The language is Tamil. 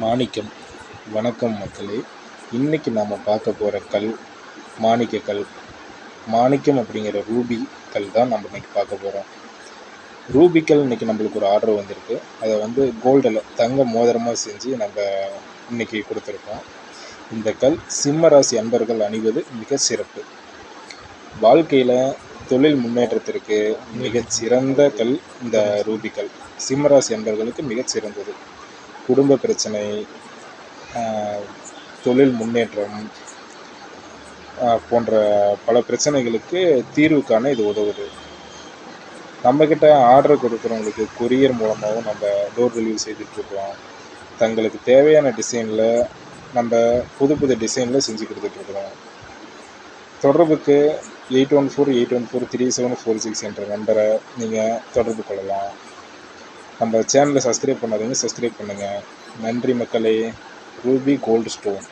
மாணிக்கம். வணக்கம் மக்களே. இன்றைக்கி நாம் பார்க்க போகிற கல் மாணிக்க கல். மாணிக்கம் அப்படிங்கிற ரூபி கல் தான் நம்ம இன்றைக்கி பார்க்க போகிறோம். ரூபி கல் இன்றைக்கி நம்மளுக்கு ஒரு ஆர்டர் வந்திருக்கு. அதை கோல்டில் தங்க மோதிரமாக செஞ்சு நம்ம இன்றைக்கி கொடுத்துருக்கோம். இந்த கல் சிம்ம ராசி அன்பர்கள் அணிவது மிக சிறப்பு. வாழ்க்கையில் தொழில் முன்னேற்றத்திற்கு மிகச்சிறந்த கல் இந்த ரூபி கல். சிம்மராசி அன்பர்களுக்கு மிகச்சிறந்தது. குடும்ப பிரச்சனை, தொழில் முன்னேற்றம் போன்ற பல பிரச்சனைகளுக்கு தீர்வு காண இது உதவுது. நம்மக்கிட்ட ஆர்டர் கொடுக்குறவங்களுக்கு கொரியர் மூலமாகவும் நம்ம டோர் டெலிவரி செய்துட்ருக்கோம். தங்களுக்கு தேவையான டிசைனில் நம்ம புது புது டிசைனில் செஞ்சு கொடுத்துட்ருக்குறோம். தொடர்புக்கு 8148143746 என்ற நம்பரை நீங்கள் தொடர்பு கொள்ளலாம். நம்ம சேனலை சப்ஸ்கிரைப் பண்ணாதீங்க, சப்ஸ்கிரைப் பண்ணுங்கள். நன்றி மக்களே. Ruby gold stone.